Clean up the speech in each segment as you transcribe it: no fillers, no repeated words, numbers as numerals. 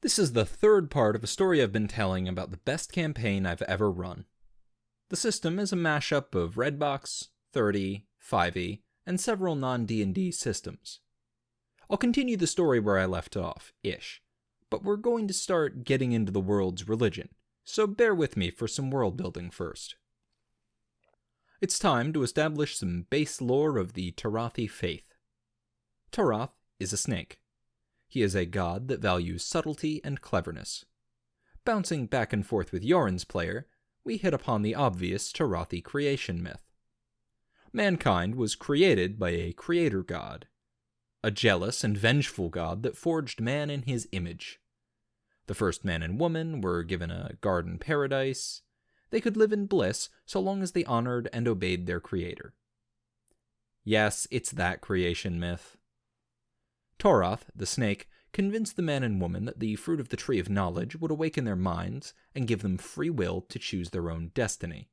This is the third part of a story I've been telling about the best campaign I've ever run. The system is a mashup of Redbox, 30, 5e, and several non-D&D systems. I'll continue the story where I left off-ish, but we're going to start getting into the world's religion, so bear with me for some world building first. It's time to establish some base lore of the Terathi faith. Torath is a snake. He is a god that values subtlety and cleverness. Bouncing back and forth with Yoren's player, we hit upon the obvious Terathi creation myth. Mankind was created by a creator god, a jealous and vengeful god that forged man in his image. The first man and woman were given a garden paradise. They could live in bliss so long as they honored and obeyed their creator. Yes, it's that creation myth. Torath, the snake, convinced the man and woman that the fruit of the tree of knowledge would awaken their minds and give them free will to choose their own destiny.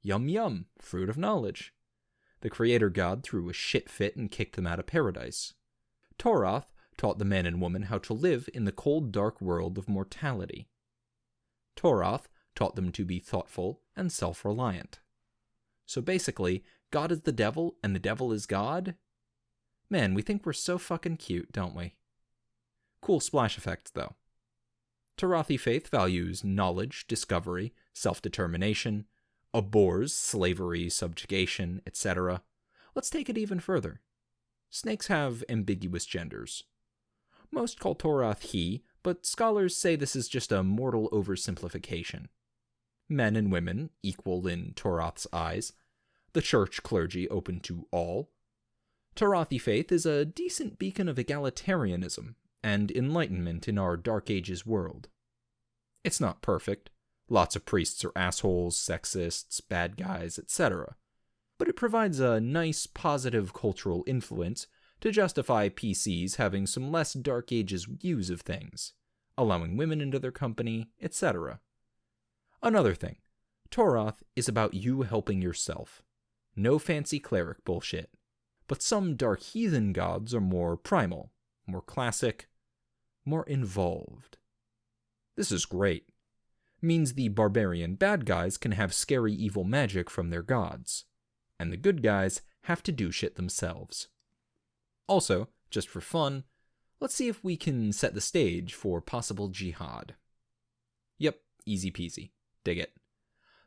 Yum yum, fruit of knowledge. The creator god threw a shit fit and kicked them out of paradise. Torath taught the man and woman how to live in the cold, dark world of mortality. Torath taught them to be thoughtful and self-reliant. So basically, God is the devil and the devil is God? Man, we think we're so fucking cute, don't we? Cool splash effects, though. Terathi faith values knowledge, discovery, self-determination, abhors slavery, subjugation, etc. Let's take it even further. Snakes have ambiguous genders. Most call Torath he, but scholars say this is just a mortal oversimplification. Men and women, equal in Torath's eyes. The church clergy open to all. Terathi faith is a decent beacon of egalitarianism and enlightenment in our Dark Ages world. It's not perfect. Lots of priests are assholes, sexists, bad guys, etc. But it provides a nice, positive cultural influence to justify PCs having some less Dark Ages views of things, allowing women into their company, etc. Another thing, Torath is about you helping yourself. No fancy cleric bullshit. But some dark heathen gods are more primal, more classic, more involved. This is great. Means the barbarian bad guys can have scary evil magic from their gods, and the good guys have to do shit themselves. Also, just for fun, let's see if we can set the stage for possible jihad. Yep, easy peasy. Dig it.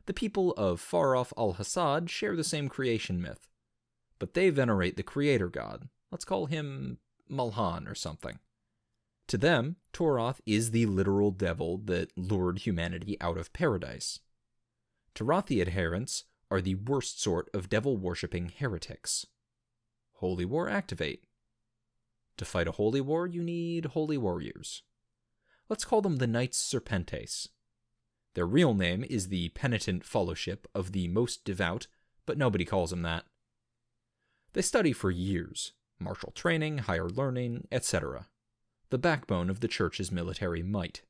The people of far-off Al-Hassad share the same creation myth, but they venerate the creator god. Let's call him Malhan or something. To them, Torath is the literal devil that lured humanity out of paradise. Terathi adherents are the worst sort of devil-worshipping heretics. Holy War activate. To fight a holy war, you need holy warriors. Let's call them the Knights Serpentis. Their real name is the Penitent Fellowship of the Most Devout, but nobody calls them that. They study for years, martial training, higher learning, etc. The backbone of the church's military might.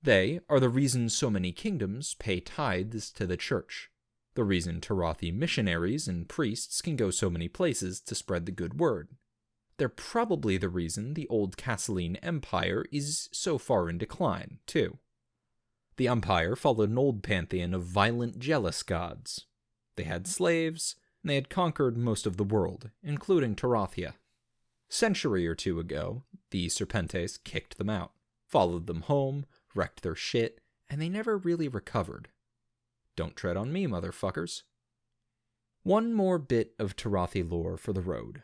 They are the reason so many kingdoms pay tithes to the church, the reason Terathi missionaries and priests can go so many places to spread the good word. They're probably the reason the old Castilian Empire is so far in decline, too. The empire followed an old pantheon of violent, jealous gods. They had slaves, and they had conquered most of the world, including Terathia. Century or two ago, the Serpentes kicked them out, followed them home, wrecked their shit, and they never really recovered. Don't tread on me, motherfuckers. One more bit of Terathi lore for the road.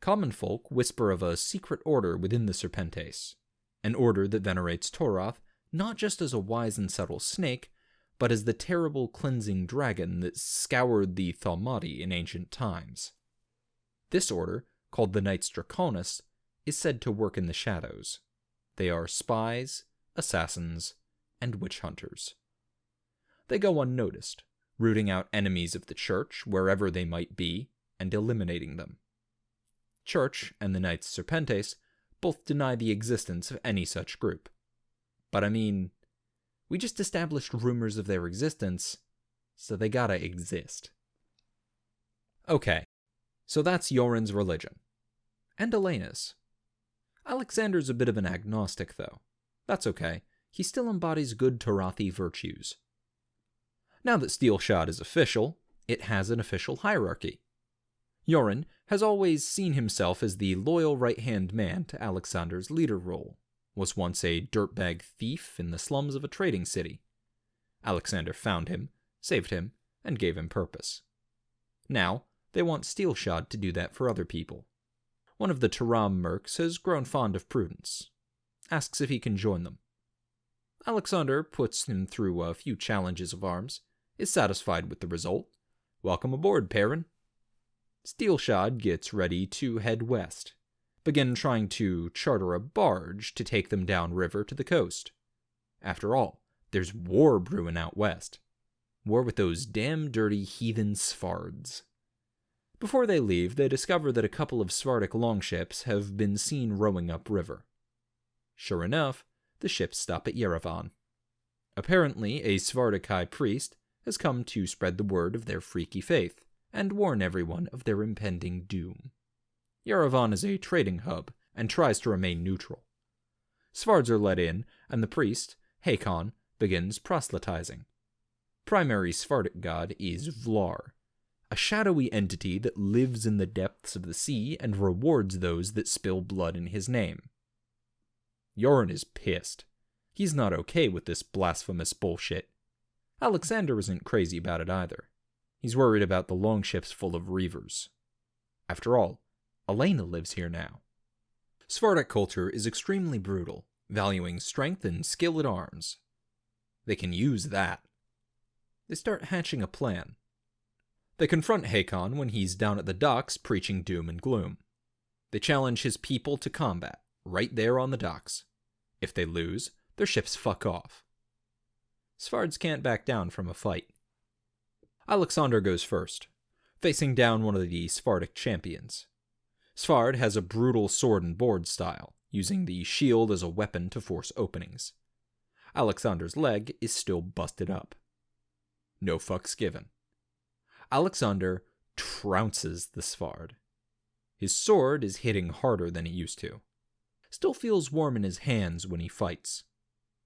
Common folk whisper of a secret order within the Serpentes, an order that venerates Torath not just as a wise and subtle snake, but as the terrible cleansing dragon that scoured the Thalmati in ancient times. This order, called the Knights Draconis, is said to work in the shadows. They are spies, assassins, and witch hunters. They go unnoticed, rooting out enemies of the church wherever they might be, and eliminating them. Church and the Knights Serpentes both deny the existence of any such group. But I mean, we just established rumors of their existence, so they gotta exist. Okay, so that's Yoren's religion. And Elena's. Alexander's a bit of an agnostic, though. That's okay. He still embodies good Terathi virtues. Now that Steelshod is official, it has an official hierarchy. Yerevan has always seen himself as the loyal right-hand man to Alexander's leader role, was once a dirtbag thief in the slums of a trading city. Alexander found him, saved him, and gave him purpose. Now, they want Steelshod to do that for other people. One of the Taram mercs has grown fond of prudence. Asks if he can join them. Alexander puts him through a few challenges of arms, is satisfied with the result. Welcome aboard, Perrin. Steelshod gets ready to head west, begin trying to charter a barge to take them downriver to the coast. After all, there's war brewing out west. War with those damn dirty heathen Sfards. Before they leave, they discover that a couple of Svardic longships have been seen rowing upriver. Sure enough, the ships stop at Yerevan. Apparently, a Svardic high priest has come to spread the word of their freaky faith and warn everyone of their impending doom. Yerevan is a trading hub and tries to remain neutral. Svards are let in, and the priest, Hakon, begins proselytizing. Primary Svardic god is Vlar, a shadowy entity that lives in the depths of the sea and rewards those that spill blood in his name. Yerevan is pissed. He's not okay with this blasphemous bullshit. Alexander isn't crazy about it either. He's worried about the longships full of reavers. After all, Elena lives here now. Svardic culture is extremely brutal, valuing strength and skill at arms. They can use that. They start hatching a plan. They confront Hakon when he's down at the docks preaching doom and gloom. They challenge his people to combat, right there on the docks. If they lose, their ships fuck off. Svards can't back down from a fight. Alexander goes first, facing down one of the Svardic champions. Svard has a brutal sword and board style, using the shield as a weapon to force openings. Alexander's leg is still busted up. No fucks given. Alexander trounces the Svard. His sword is hitting harder than it used to. Still feels warm in his hands when he fights.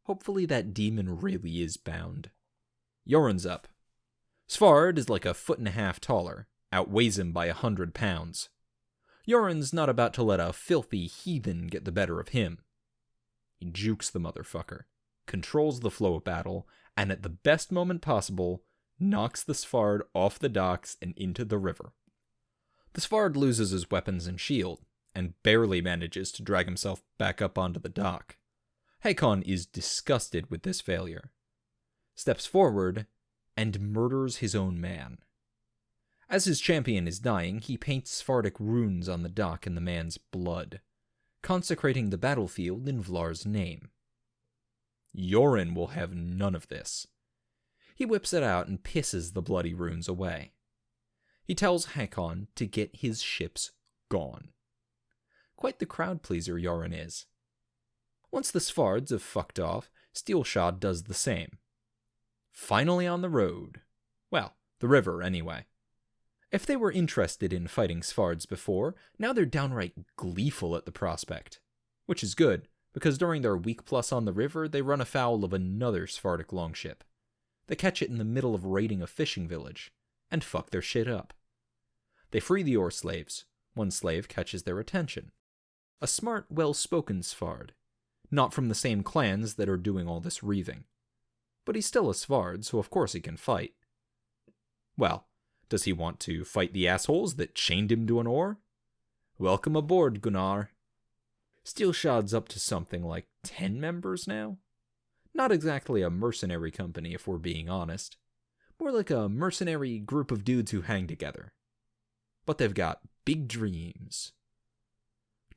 Hopefully that demon really is bound. Yerevan's up. Svard is like 1.5 feet taller, outweighs him by 100 pounds. Yerevan's not about to let a filthy heathen get the better of him. He jukes the motherfucker, controls the flow of battle, and at the best moment possible, knocks the Svard off the docks and into the river. The Svard loses his weapons and shield, and barely manages to drag himself back up onto the dock. Hakon is disgusted with this failure, steps forward, and murders his own man. As his champion is dying, he paints Svardic runes on the dock in the man's blood, consecrating the battlefield in Vlar's name. Yerevan will have none of this. He whips it out and pisses the bloody runes away. He tells Hakon to get his ships gone. Quite the crowd-pleaser Yerevan is. Once the Svards have fucked off, Steelshod does the same. Finally on the road. Well, the river, anyway. If they were interested in fighting Svards before, now they're downright gleeful at the prospect. Which is good, because during their week plus on the river, they run afoul of another Svardic longship. They catch it in the middle of raiding a fishing village, and fuck their shit up. They free the oar slaves. One slave catches their attention. A smart, well-spoken Svard. Not from the same clans that are doing all this reaving. But he's still a Svard, so of course he can fight. Well, does he want to fight the assholes that chained him to an oar? Welcome aboard, Gunnar. Steelshod's up to something like 10 members now? Not exactly a mercenary company, if we're being honest. More like a mercenary group of dudes who hang together. But they've got big dreams.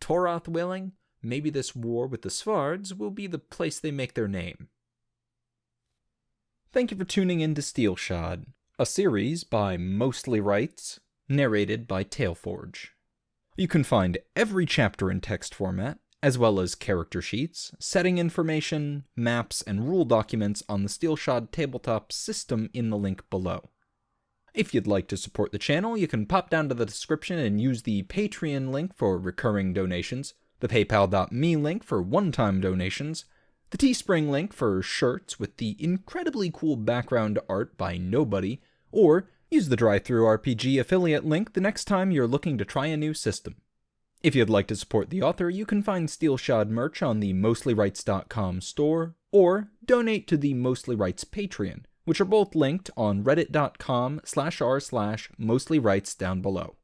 Torath willing, maybe this war with the Svards will be the place they make their name. Thank you for tuning in to Steelshod, a series by Mostly Rights, narrated by Tailforge. You can find every chapter in text format, as well as character sheets, setting information, maps, and rule documents on the Steelshod tabletop system in the link below. If you'd like to support the channel, you can pop down to the description and use the Patreon link for recurring donations, the paypal.me link for one-time donations, the Teespring link for shirts with the incredibly cool background art by nobody, or use the DriveThruRPG affiliate link the next time you're looking to try a new system. If you'd like to support the author, you can find Steelshod merch on the mostlyrights.com store, or donate to the Mostly Rights Patreon, which are both linked on reddit.com/r/mostlyrights down below.